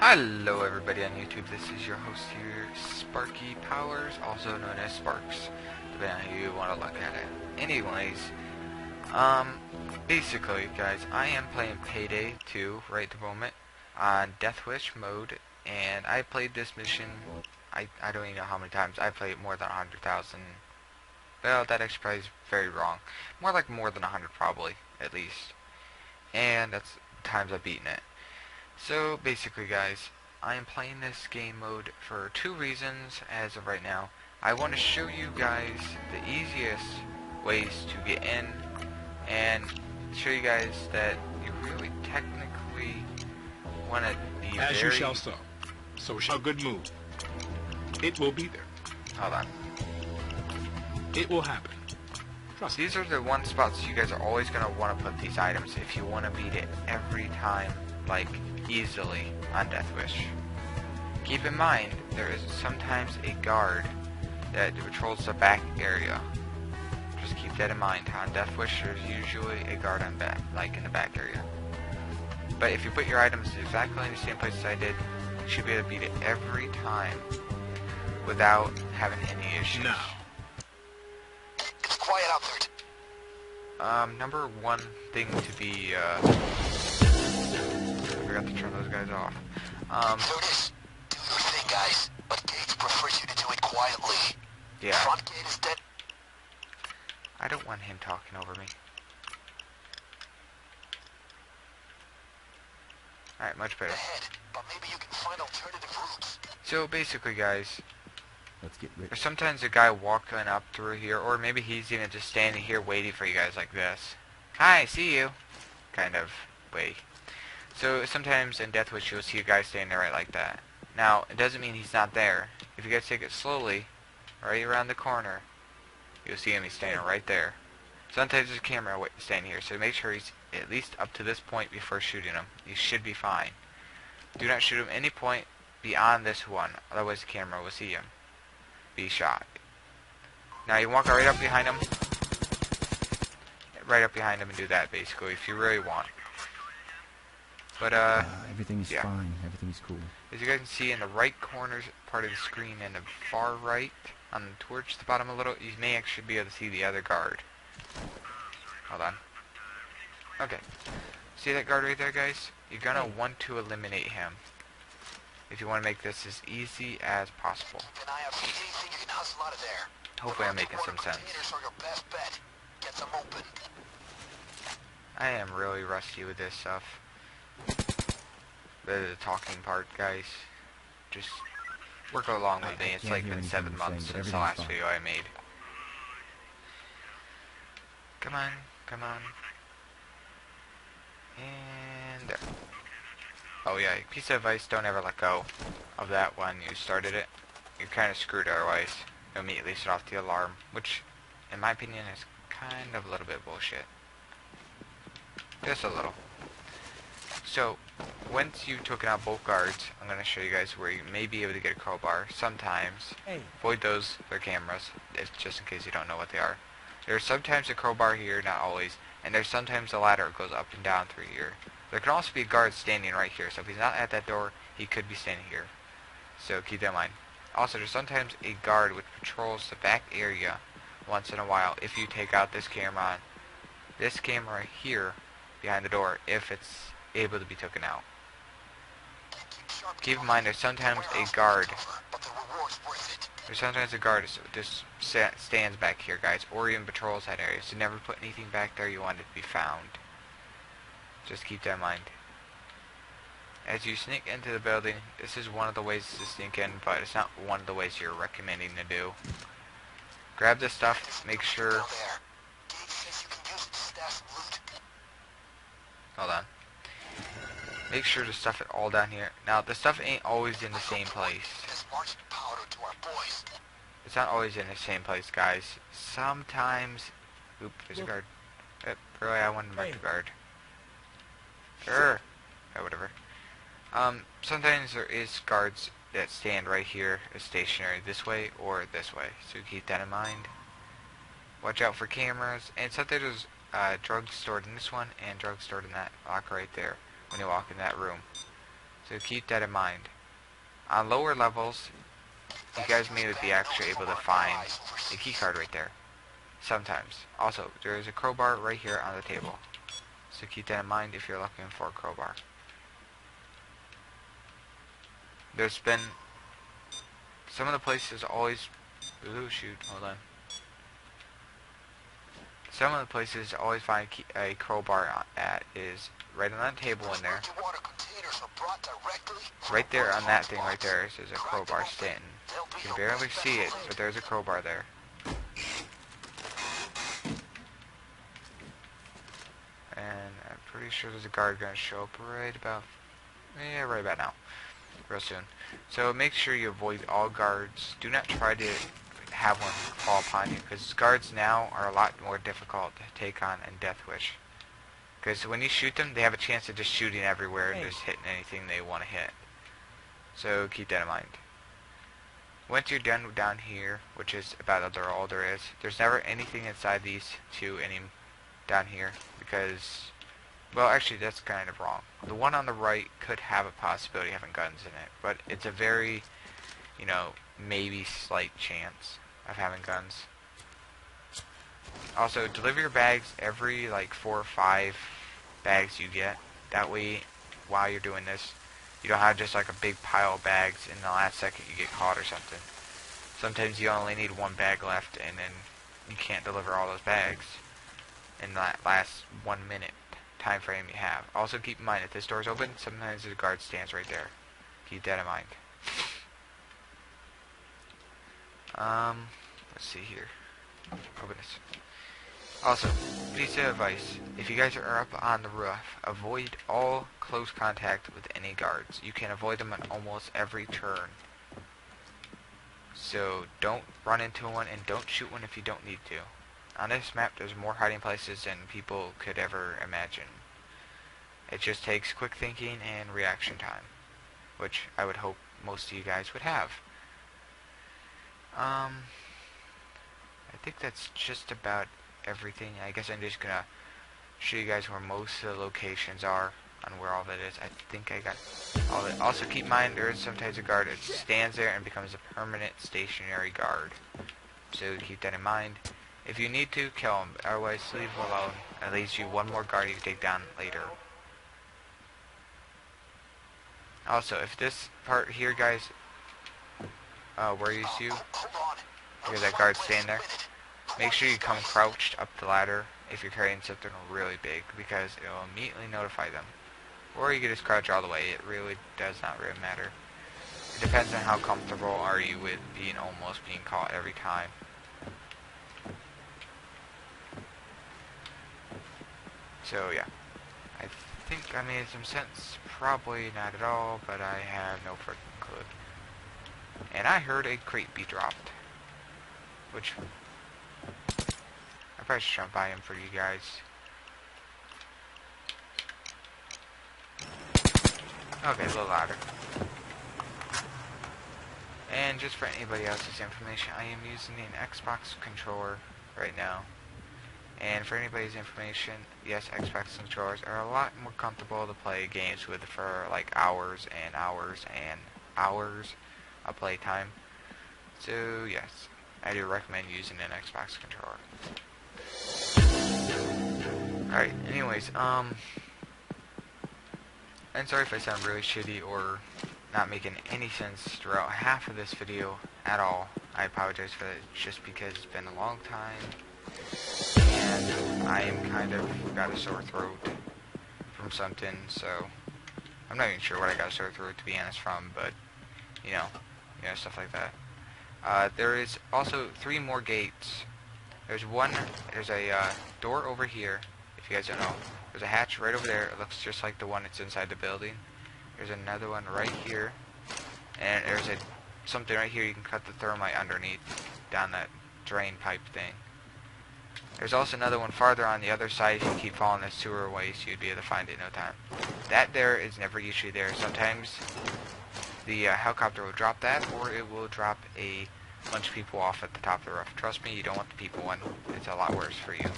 Hello everybody on YouTube, this is your host here, Sparky Powers, also known as Sparks, depending on how you want to look at it. Anyways, basically guys, I am playing Payday 2 right at the moment on Death Wish mode, and I played this mission, I don't even know how many times. I played it more than 100,000, well that actually probably is very wrong, more than 100 probably, at least, and that's times I've beaten it. So basically guys, I am playing this game mode for two reasons as of right now. I want to show you guys the easiest ways to get in and show you guys that you really technically want to be As you shall sow, so shall good move. It will be there. Hold on. It will happen. Trust me. These are the one spots you guys are always going to want to put these items if you want to beat it every time, like easily on Death Wish. Keep in mind, there is sometimes a guard that patrols the back area. Just keep that in mind. On Death Wish, there's usually a guard on back, like in the back area. But if you put your items exactly in the same place as I did, you should be able to beat it every time without having any issues. Now. It's quiet out there. Number one thing to be, I forgot to turn those guys off. Curtis, do your thing, guys. But Gates prefers you to do it quietly. Yeah. Front gate is dead. I don't want him talking over me. Alright, much better. Ahead, but maybe you can find alternative routes. So basically guys, Let's get rich. there's sometimes a guy walking up through here, or maybe he's even just standing here waiting for you guys like this. Hi, see you. Kind of way. So sometimes in Death Wish you'll see a guy standing there right like that. Now, it doesn't mean he's not there. If you guys take it slowly, right around the corner, you'll see him, he's standing right there. Sometimes there's a camera standing here, so make sure he's at least up to this point before shooting him. He should be fine. Do not shoot him any point beyond this one, otherwise the camera will see him. Be shot. Now you walk right up behind him. Right up behind him and do that basically if you really want. But Everything's yeah. fine. Everything's cool. As you guys can see in the right corner part of the screen in the far right, towards the bottom a little, you may actually be able to see the other guard. Hold on. Okay. See that guard right there, guys? You're gonna want to eliminate him if you want to make this as easy as possible. Keep an eye out for anything you can hustle out of there. Hopefully I'm making some sense. Containers are your best bet. Get them open. I am really rusty with this stuff. The talking part, guys. Just work along with me. It's can't like hear been anything 7 you're saying, months but since the everything's last fine. video I made. Come on, come on. And there. Oh yeah, piece of advice, don't ever let go of that when you started it. You're kind of screwed otherwise. You'll immediately set off the alarm, which, in my opinion, is kind of a little bit bullshit. Just a little. So, once you've taken out both guards, I'm going to show you guys where you may be able to get a crowbar. Sometimes, avoid those, they're cameras, just in case you don't know what they are. There's sometimes a crowbar here, not always, and there's sometimes a ladder that goes up and down through here. There can also be a guard standing right here, so if he's not at that door, he could be standing here. So keep that in mind. Also, there's sometimes a guard which patrols the back area once in a while if you take out this camera on. This camera here, behind the door, if it's able to be taken out. Keep in mind there's sometimes a guard. But the reward's worth it. There's sometimes a guard just stands back here, guys, or even patrols that area. So never put anything back there you want it to be found. Just keep that in mind. As you sneak into the building, this is one of the ways to sneak in, but it's not one of the ways you're recommending to do. Grab this stuff, make sure... Down there. Gates says you can use it to stash some loot. Hold on. Make sure to stuff it all down here. Now, the stuff ain't always in the same place. This marching powder to our boys. It's not always in the same place, guys. Sometimes... Oop, there's a guard. Really, I wanted to mark the guard. Sure. Yeah, whatever. Sometimes there is guards that stand right here, stationary this way or this way. So keep that in mind. Watch out for cameras. And sometimes there's drugs stored in this one and drugs stored in that locker right there when you walk in that room. So keep that in mind. On lower levels, you guys may be actually able to find a key card right there. Sometimes. Also, there is a crowbar right here on the table. So keep that in mind if you're looking for a crowbar. There's been some of the places always... Ooh, shoot, hold on. Some of the places always find a crowbar at is right on that table in there. Right there on that thing right there is a crowbar standing. You can barely see it, but there's a crowbar there. And I'm pretty sure there's a guard gonna show up right about now. Real soon. So make sure you avoid all guards. Do not try to have one fall upon you, because guards now are a lot more difficult to take on in Death Wish. Because when you shoot them, they have a chance of just shooting everywhere and just hitting anything they want to hit. So keep that in mind. Once you're done down here, which is about all there is, there's never anything inside these two down here, because, well, actually that's kind of wrong. The one on the right could have a possibility of having guns in it, but it's a very, you know, maybe slight chance of having guns. Also, deliver your bags every like 4 or 5 bags you get. That way, while you're doing this, you don't have just like a big pile of bags in the last second you get caught or something. Sometimes you only need 1 bag left, and then you can't deliver all those bags in that last 1 minute time frame you have. Also, keep in mind, if this door is open, sometimes the guard stands right there. Keep that in mind. Let's see here. Open this. Also, piece of advice. If you guys are up on the roof, avoid all close contact with any guards. You can avoid them on almost every turn. So, don't run into one, and don't shoot one if you don't need to. On this map, there's more hiding places than people could ever imagine. It just takes quick thinking and reaction time, which I would hope most of you guys would have. I think that's just about everything. I guess I'm just gonna show you guys where most of the locations are on where all of it is. I think I got all of it. Also keep in mind, there is sometimes a guard that stands there and becomes a permanent stationary guard. So keep that in mind. If you need to, kill him. Otherwise, leave him alone. It leaves you 1 more guard you can take down later. Also, if this part here, guys, where you see that guard standing there, make sure you come crouched up the ladder if you're carrying something really big, because it will immediately notify them. Or you can just crouch all the way. It really does not really matter. It depends on how comfortable are you with almost being caught every time. So yeah, I think I made some sense. Probably not at all, but I have no freaking clue. And I heard a crate be dropped, which I probably should jump by him for you guys. Okay, a little louder. And just for anybody else's information, I am using an Xbox controller right now. And for anybody's information, yes, Xbox controllers are a lot more comfortable to play games with for like hours and hours and hours of playtime. So yes, I do recommend using an Xbox controller. Alright, anyways, and sorry if I sound really shitty or not making any sense throughout half of this video at all. I apologize for that, just because it's been a long time. And I am kind of got a sore throat from something, so I'm not even sure what I got a sore throat to be honest from, but you know, stuff like that. There is also 3 more gates. There's a door over here, if you guys don't know. There's a hatch right over there. It looks just like the one that's inside the building. There's another one right here, and there's something right here you can cut the thermite underneath down that drain pipe thing. There's also another one farther on the other side. If you keep following this sewer waste, you'd be able to find it in no time. That there is never usually there. Sometimes the helicopter will drop that, or it will drop a bunch of people off at the top of the roof. Trust me, you don't want the people one. It's a lot worse for you.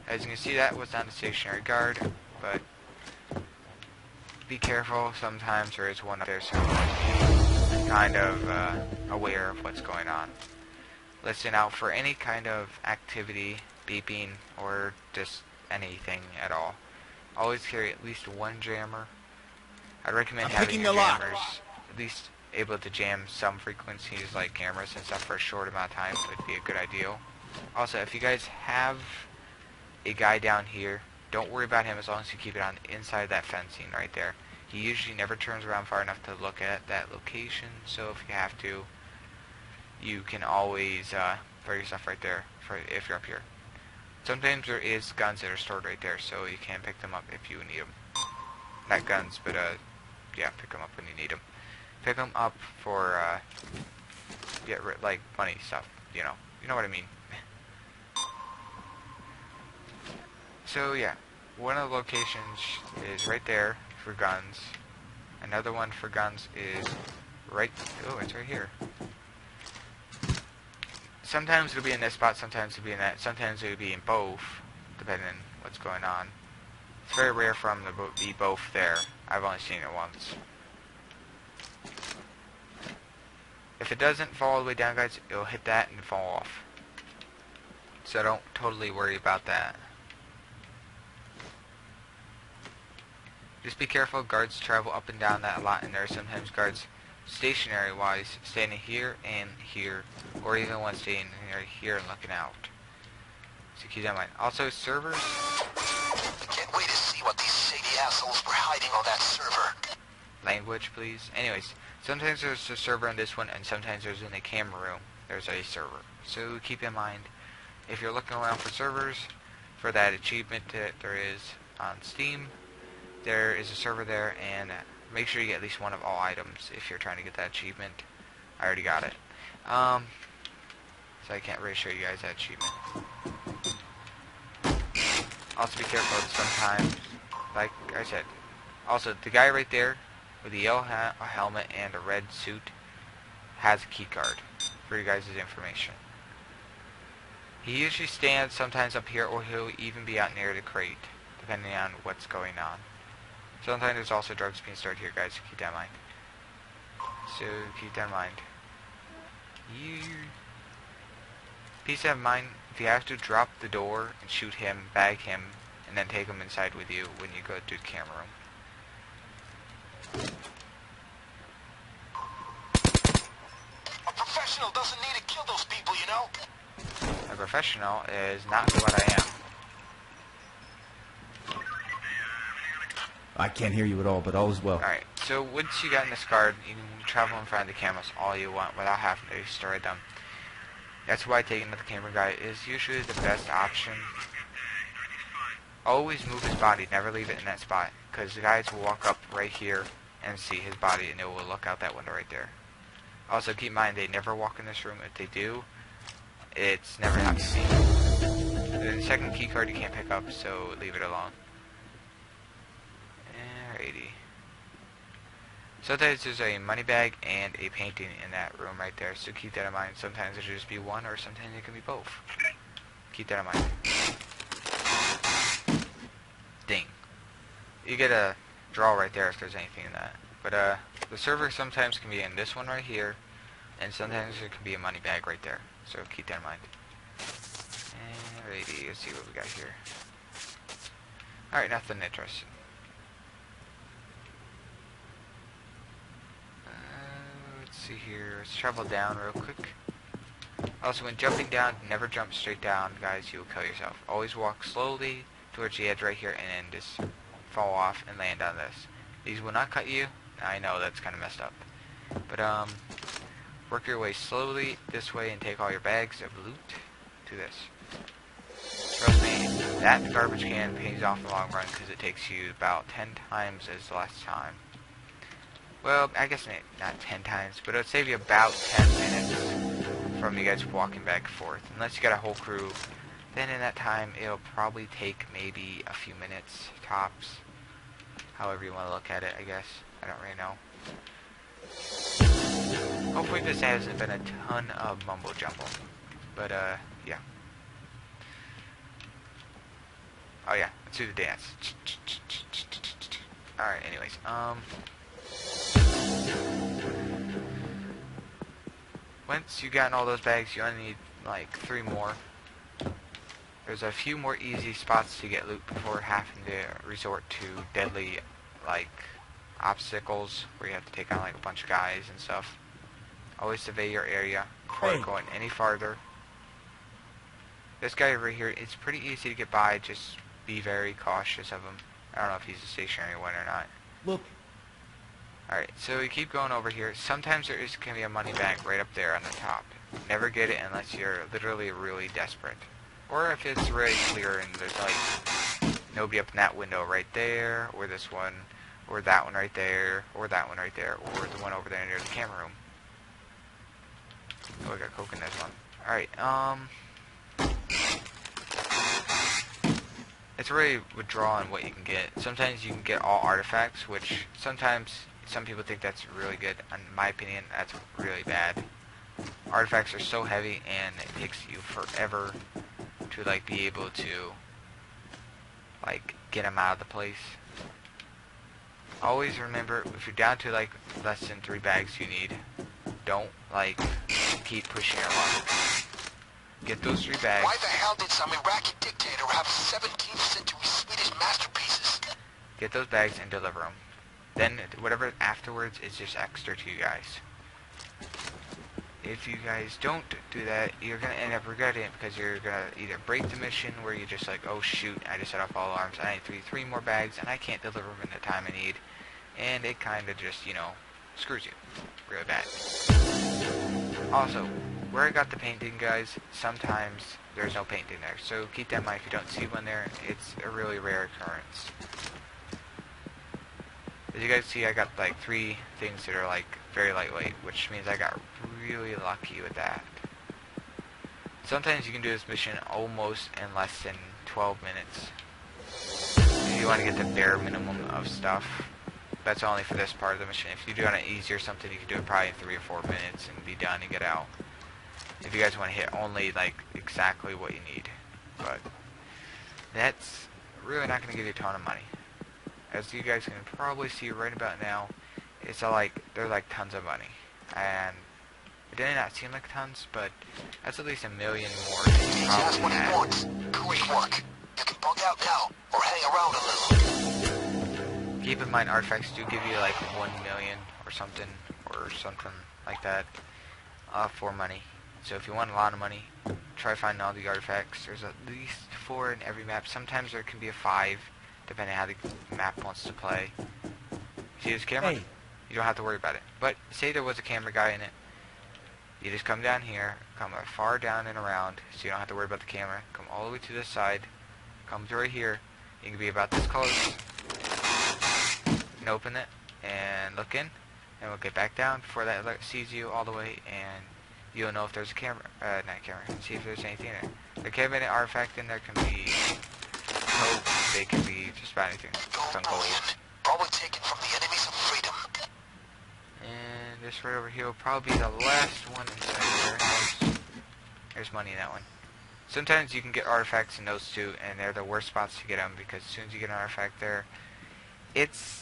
As you can see, that was not a stationary guard, but be careful. Sometimes there is one up there, so be kind of aware of what's going on. Listen out for any kind of activity, beeping, or just anything at all. Always carry at least one jammer. I'd recommend having your jammers at least able to jam some frequencies like cameras and stuff for a short amount of time would be a good idea. Also, if you guys have a guy down here, don't worry about him as long as you keep it on the inside of that fencing right there. He usually never turns around far enough to look at that location, so if you have to, you can always throw your stuff right there if you're up here. Sometimes there is guns that are stored right there, so you can pick them up if you need them. Not guns, but yeah, pick them up when you need them. Pick them up for like money stuff, you know what I mean. So yeah, one of the locations is right there for guns. Another one for guns is it's right here. Sometimes it'll be in this spot, sometimes it'll be in that, sometimes it'll be in both, depending on what's going on. It's very rare for them to be both there. I've only seen it once. If it doesn't fall all the way down, guys, it'll hit that and fall off. So don't totally worry about that. Just be careful, guards travel up and down that a lot, and there are sometimes guards stationary wise standing here and here, or even one standing here and looking out. So keep that in mind. Also, servers. I can't wait to see what these shady assholes were hiding on that server. Language, please. Anyways, sometimes there's a server in this one, and sometimes there's in a camera room. There's a server. So keep in mind, if you're looking around for servers, for that achievement that there is on Steam, there is a server there, and make sure you get at least one of all items if you're trying to get that achievement. I already got it. So I can't really show you guys that achievement. Also be careful sometimes, like I said. Also, the guy right there with the yellow helmet and a red suit has a key card for you guys' information. He usually stands sometimes up here, or he'll even be out near the crate, depending on what's going on. Sometimes there's also drugs being stored here, guys, so keep that in mind. So, keep that in mind. Please have in mind, if you have to drop the door and shoot him, bag him, and then take him inside with you when you go to the camera room. A professional doesn't need to kill those people, you know? A professional is not what I am. I can't hear you at all, but all is well. Alright, so once you got in this card, you can travel in front of the cameras all you want without having to destroy them. That's why taking the camera guy is usually the best option. Always move his body, never leave it in that spot, because the guys will walk up right here and see his body, and it will look out that window right there. Also, keep in mind, they never walk in this room. If they do, it's never happened to me. The second key card you can't pick up, so leave it alone. Alrighty. Sometimes there's a money bag and a painting in that room right there, so keep that in mind. Sometimes it should just be one, or sometimes it can be both. Keep that in mind. Ding. You get a draw right there if there's anything in that. But the server sometimes can be in this one right here, and sometimes there can be a money bag right there. So keep that in mind. Alrighty, let's see what we got here. Alright, nothing interesting. Let's see here. Let's travel down real quick. Also, when jumping down, never jump straight down, guys. You will kill yourself. Always walk slowly towards the edge right here, and then just fall off and land on this. These will not cut you. I know that's kind of messed up, but work your way slowly this way and take all your bags of loot to this. Trust me, that garbage can pays off in the long run because it takes you about 10 times as the last time. Well, I guess not 10 times, but it'll save you about 10 minutes from you guys walking back and forth. Unless you got a whole crew, then in that time it'll probably take maybe a few minutes tops. However you want to look at it, I guess. I don't really know. Hopefully this hasn't been a ton of mumbo jumbo. But yeah. Oh yeah, let's do the dance. Alright, anyways, once you've gotten all those bags, you only need like 3 more. There's a few more easy spots to get loot before having to resort to deadly, like, obstacles where you have to take on like a bunch of guys and stuff. Always survey your area before going any farther. This guy over here, it's pretty easy to get by, just be very cautious of him. I don't know if he's a stationary one or not. Look. Alright, so we keep going over here. Sometimes there can be a money bag right up there on the top. Never get it unless you're literally really desperate. Or if it's really clear and there's like nobody up in that window right there, or this one, or that one right there, or that one right there, or the one over there near the camera room. Oh, I got coke in this one. Alright, it's really withdrawing what you can get. Sometimes you can get all artifacts, which sometimes some people think that's really good. In my opinion, that's really bad. Artifacts are so heavy and it takes you forever to like be able to like get them out of the place. Always remember, if you're down to like less than 3 bags you need, don't like keep pushing your luck. Get those 3 bags. Why the hell did some Iraqi dictator have 17th century Swedish masterpieces? Get those bags and deliver them. Then whatever afterwards is just extra to you guys. If you guys don't do that, you're going to end up regretting it because you're going to either break the mission where you're just like, oh shoot, I just set off all alarms, I need 3 more bags and I can't deliver them in the time I need. And it kind of just, you know, screws you really bad. Also, where I got the painting, guys, sometimes there's no painting there. So keep that in mind. If you don't see one there, it's a really rare occurrence. As you guys see, I got like 3 things that are like very lightweight, which means I got really lucky with that. Sometimes you can do this mission almost in less than 12 minutes. If you want to get the bare minimum of stuff. That's only for this part of the mission. If you do on it easy or something, you can do it probably in 3 or 4 minutes and be done and get out. If you guys want to hit only like exactly what you need. But that's really not going to give you a ton of money. As you guys can probably see right about now, it's they're like tons of money. And it did not seem like tons, but that's at least $1 million more than you Just probably what he had. wants. Great work. You can bug out now, or hang around a little. Keep in mind, artifacts do give you like 1 million or something like that for money. So if you want a lot of money, try finding all the artifacts. There's at least 4 in every map. Sometimes there can be a 5, depending on how the map wants to play. See this camera? Hey. You don't have to worry about it. But say there was a camera guy in it. You just come down here, come far down and around, so you don't have to worry about the camera. Come all the way to this side, come to right here. You can be about this close. And open it and look in, and we'll get back down before that sees you all the way, and you'll know if there's a camera, not camera, see if there's anything in there. There can be an artifact in there, can be coke, they can be just about anything. Some gold. Probably taken from the enemies of freedom. And this right over here will probably be the last one inside the warehouse. There's money in that one. Sometimes you can get artifacts in those too, and they're the worst spots to get them, because as soon as you get an artifact there, it's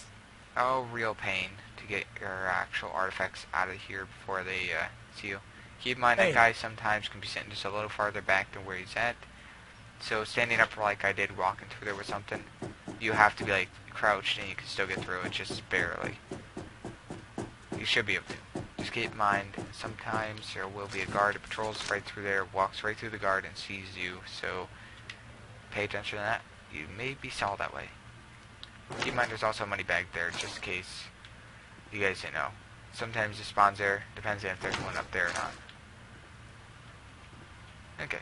a real pain to get your actual artifacts out of here before they see you. Keep in mind that guy sometimes can be sitting just a little farther back than where he's at. So standing up like I did walking through there with something, you have to be like crouched and you can still get through it, just barely. You should be able to. Just keep in mind, sometimes there will be a guard that patrols right through there, walks right through the guard and sees you, so pay attention to that. You may be saw that way. Keep in mind there's also a money bag there, just in case you guys didn't know. Sometimes it spawns there, depends on if there's one up there or not. Okay.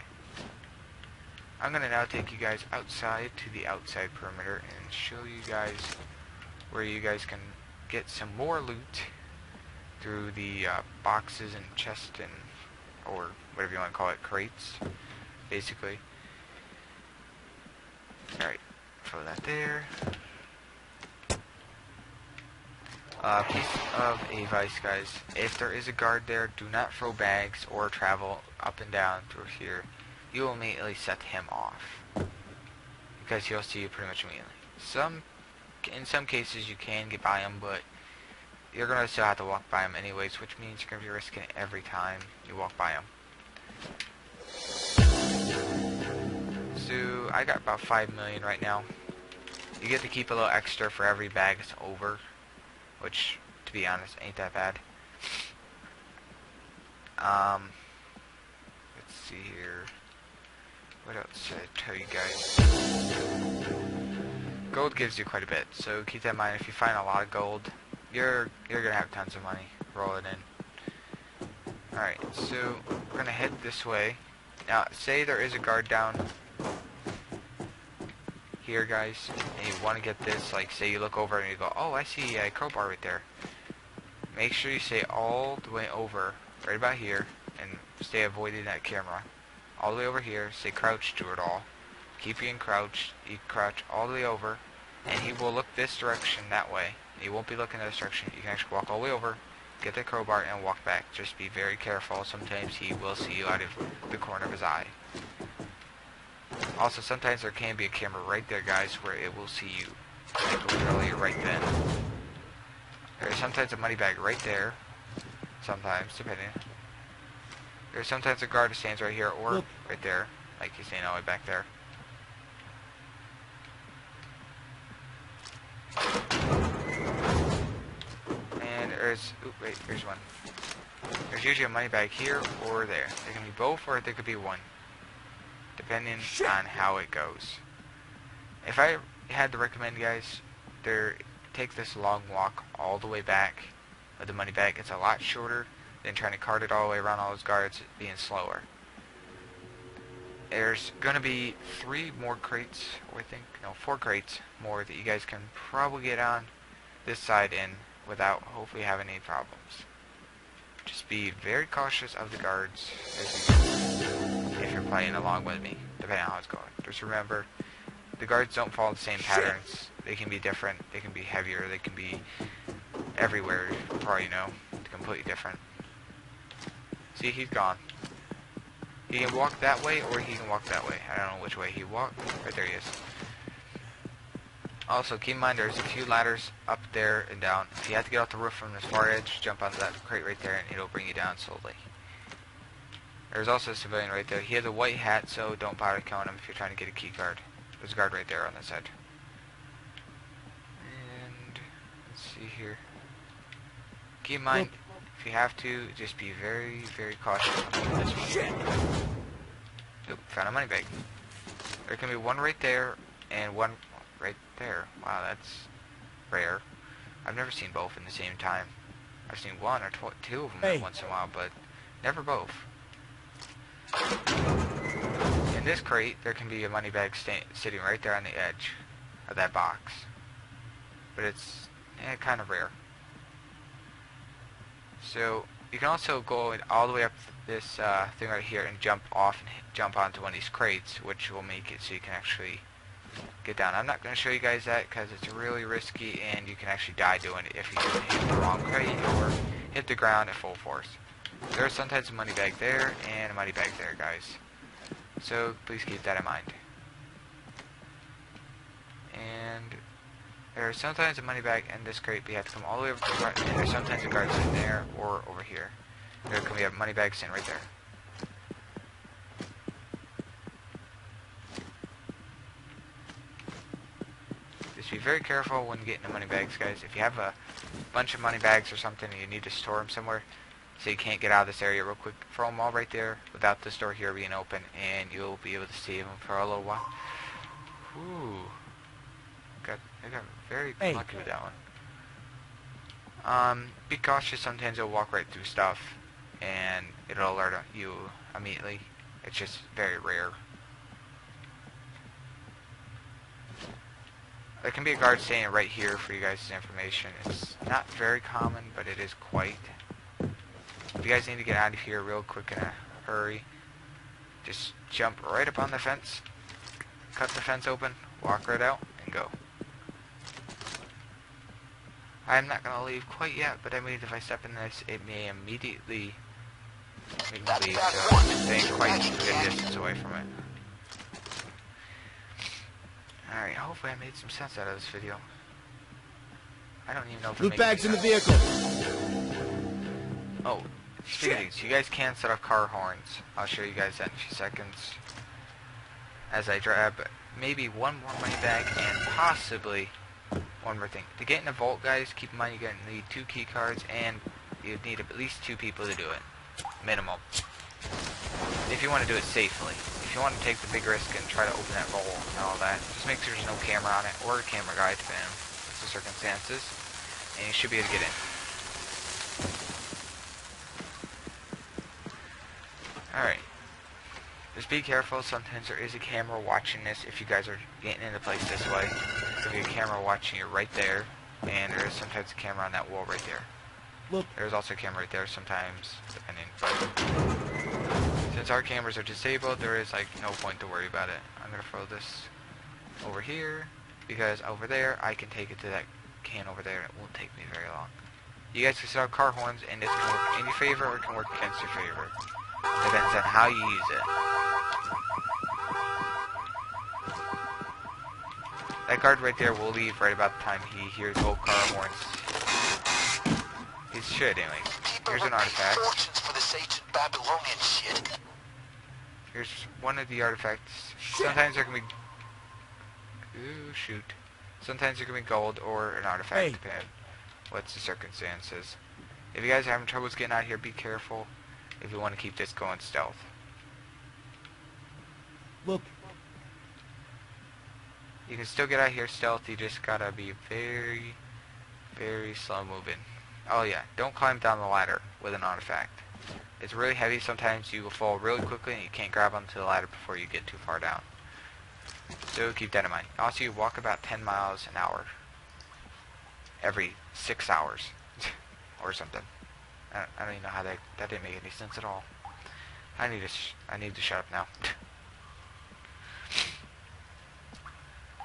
I'm going to now take you guys outside to the outside perimeter and show you guys where you guys can get some more loot through the boxes and chests and, or whatever you want to call it, crates, basically. Alright, throw that there. Piece of advice, guys. If there is a guard there, do not throw bags or travel up and down through here. You will immediately set him off, because he'll see you pretty much immediately. Some in some cases you can get by them, but you're gonna still have to walk by them anyways, which means you're gonna be risking it every time you walk by them. So I got about 5 million right now. You get to keep a little extra for every bag it's over, which, to be honest, ain't that bad. Let's see here. What else should I tell you guys? Gold gives you quite a bit, so keep that in mind. If you find a lot of gold, you're gonna have tons of money rolling in. Alright, so we're gonna head this way. Now, say there is a guard down here, guys, and you want to get this, like, say you look over and you go, oh, I see a crowbar right there. Make sure you stay all the way over, right about here, and stay avoiding that camera. All the way over here, stay crouched to it all. Keep being crouched, you crouch all the way over, and he will look this direction that way. He won't be looking this direction. You can actually walk all the way over, get the crowbar, and walk back. Just be very careful. Sometimes he will see you out of the corner of his eye. Also, sometimes there can be a camera right there, guys, where it will see you. Like, literally right then. There's sometimes a money bag right there. Sometimes, depending. There's sometimes a guard that stands right here or right there. Like he's standing all the way back there. And there's... Oop, wait, here's one. There's usually a money bag here or there. There can be both or there could be one, depending on how it goes. If I had to recommend, guys, take this long walk all the way back with the money bag. It's a lot shorter than trying to cart it all the way around all those guards, being slower. There's gonna be 3 more crates, or I think, no, 4 crates more that you guys can probably get on this side in without hopefully having any problems. Just be very cautious of the guards as you go, if you're playing along with me, depending on how it's going. Just remember, the guards don't follow the same patterns. They can be different, they can be heavier, they can be everywhere, for all you know. They're completely different. See, he's gone. He can walk that way, or he can walk that way. I don't know which way he walked. Right there he is. Also, keep in mind there's a few ladders up there and down. If you have to get off the roof from this far edge, jump onto that crate right there, and it'll bring you down slowly. There's also a civilian right there. He has a white hat, so don't bother killing him if you're trying to get a key card. There's a guard right there on this edge. And let's see here. Keep in mind, if you have to, just be very, very cautious on this one. Nope, found a money bag. There can be one right there and one right there. Wow, that's rare. I've never seen both in the same time. I've seen one or 2 of them once in a while, but never both. In this crate, there can be a money bag sitting right there on the edge of that box. But it's kind of rare. So you can also go all the way up this thing right here and jump off and jump onto one of these crates, which will make it so you can actually get down. I'm not going to show you guys that because it's really risky and you can actually die doing it if you hit the wrong crate or hit the ground at full force. There's sometimes a money bag there and a money bag there, guys. So please keep that in mind. And there's sometimes a money bag in this crate, but you have to come all the way over to the front, and there's sometimes a guard sitting there or over here. There can be a money bag sitting right there. Just be very careful when getting the money bags, guys. If you have a bunch of money bags or something and you need to store them somewhere, so you can't get out of this area real quick, throw them all right there without this door here being open, and you'll be able to save them for a little while. Ooh. I got very lucky with that one. Be cautious. Sometimes it'll walk right through stuff, and it'll alert you immediately. It's just very rare. There can be a guard standing right here for you guys' information. It's not very common, but it is quite. If you guys need to get out of here real quick in a hurry, just jump right up on the fence, cut the fence open, walk right out, and go. I'm not going to leave quite yet, but I mean, if I step in this, it may immediately make me leave, so I'm staying quite a good distance away from it. Alright, hopefully I made some sense out of this video. I don't even know if it Loot makes bags in the sense. vehicle. Oh, speaking, so you guys can set up car horns. I'll show you guys that in a few seconds. As I grab maybe one more money bag and possibly one more thing. To get in a vault, guys, keep in mind you're going to need 2 key cards and you need at least 2 people to do it. Minimum. If you want to do it safely. If you want to take the big risk and try to open that vault and all that, just make sure there's no camera on it or a camera guy, depending on the circumstances, and you should be able to get in. Alright. Just be careful, sometimes there is a camera watching this if you guys are getting into place this way. There'll be a camera watching you right there, and there is sometimes a camera on that wall right there. Look. There's also a camera right there sometimes, depending, but since our cameras are disabled, there is like no point to worry about it. I'm gonna throw this over here, because over there, I can take it to that can over there, and it won't take me very long. You guys can set up car horns, and this can work in your favor, or it can work against your favor. Depends on how you use it. That guard right there will leave right about the time he hears both car horns. He should, anyways. Here's an artifact. Fortunes for this ancient Babylonian shit. Here's one of the artifacts. Sometimes there can be... Ooh, shoot. Sometimes there can be gold or an artifact, depending what's the circumstances. If you guys are having troubles getting out here, be careful if you want to keep this going stealth. Look. You can still get out here stealth, you just gotta be very, very slow moving. Oh yeah, don't climb down the ladder with an artifact. It's really heavy, sometimes you will fall really quickly and you can't grab onto the ladder before you get too far down. So keep that in mind. Also, you walk about 10 miles an hour. Every 6 hours. Or something. I don't even know how that didn't make any sense at all. I need to shut up now.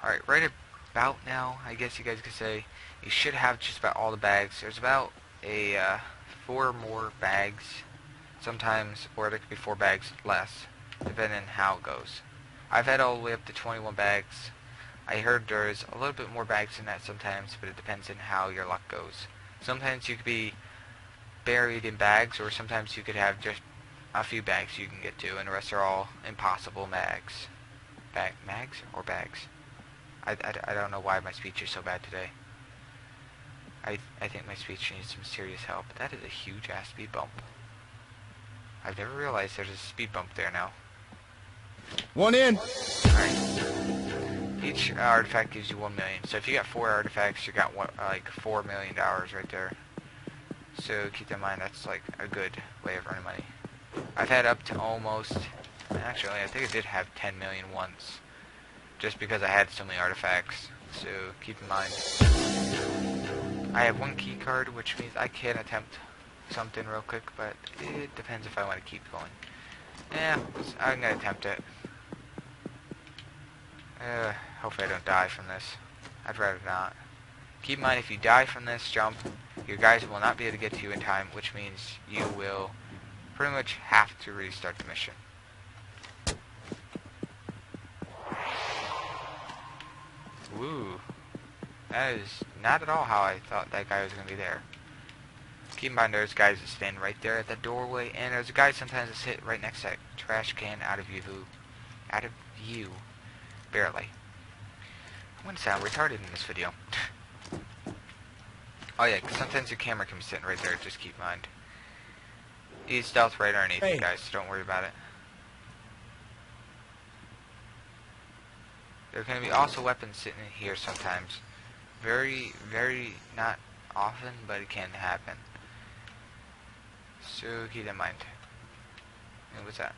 Alright, right about now, I guess you guys could say, you should have just about all the bags. There's about 4 more bags, sometimes, or there could be 4 bags less, depending on how it goes. I've had all the way up to 21 bags. I heard there's a little bit more bags than that sometimes, but it depends on how your luck goes. Sometimes you could be buried in bags, or sometimes you could have just a few bags you can get to, and the rest are all impossible bags. Mags or bags? I don't know why my speech is so bad today. I think my speech needs some serious help. That is a huge ass speed bump. I've never realized there's a speed bump there now. One in. Alright. Each artifact gives you 1 million. So if you got 4 artifacts, you got like $4 million right there. So keep in mind that's like a good way of earning money. I've had up to almost, actually I think I did have 10 million once. Just because I had so many artifacts. So keep in mind. I have 1 key card, which means I can attempt something real quick, but it depends if I want to keep going. Yeah, I'm gonna attempt it. Hopefully I don't die from this. I'd rather not. Keep in mind, if you die from this jump, your guys will not be able to get to you in time, which means you will pretty much have to restart the mission. Woo. That is not at all how I thought that guy was going to be there. Keep in mind there's guys that stand right there at the doorway, and there's a guy sometimes that sit right next to that trash can out of view. Barely. I'm going to sound retarded in this video. Oh yeah, 'cause sometimes your camera can be sitting right there, just keep in mind. He's stealth right underneath you guys, so don't worry about it. There are going to be also weapons sitting in here sometimes. Very, very not often, but it can happen. So keep that in mind. And what's that?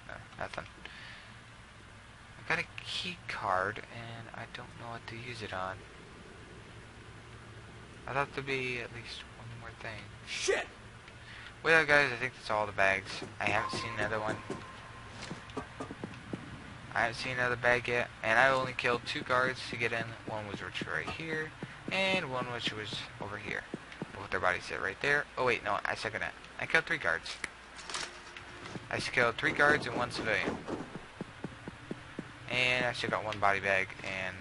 No, nothing. I got a key card, and I don't know what to use it on. I thought there'd be at least one more thing. Shit! Well, guys, I think that's all the bags. I haven't seen another one. I haven't seen another bag yet, and I only killed 2 guards to get in. One was right here, and one which was over here. Both their bodies sit right there. Oh wait, no, I second that. I killed 3 guards. I killed 3 guards and 1 civilian. And I still got 1 body bag, and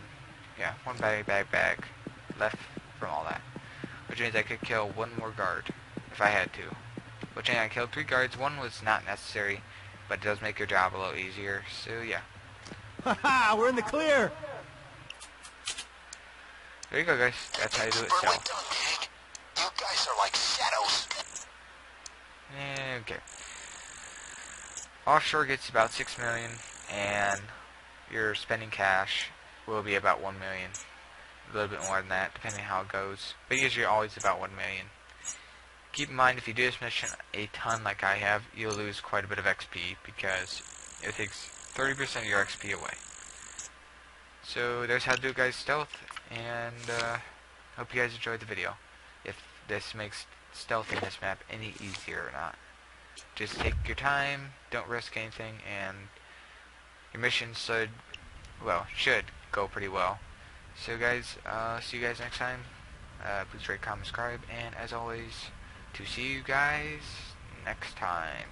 yeah, 1 bag left from all that. which means I could kill one more guard if I had to. Which means I killed 3 guards. 1 was not necessary, but it does make your job a little easier. So yeah. Haha, we're in the clear. There you go, guys. That's how you do it. Super, So. we're done, gang. You guys are like shadows. Okay. Offshore gets about 6 million, and your spending cash will be about 1 million. A little bit more than that, depending on how it goes. But usually always about 1 million. Keep in mind, if you do this mission a ton like I have, you'll lose quite a bit of XP because it takes 30% of your XP away. So there's how to do it, guys, stealth, and hope you guys enjoyed the video. If this makes stealth in this map any easier or not. Just take your time, don't risk anything, and your mission should go pretty well. So guys, see you guys next time. Please rate, comment, subscribe, and as always, to see you guys next time.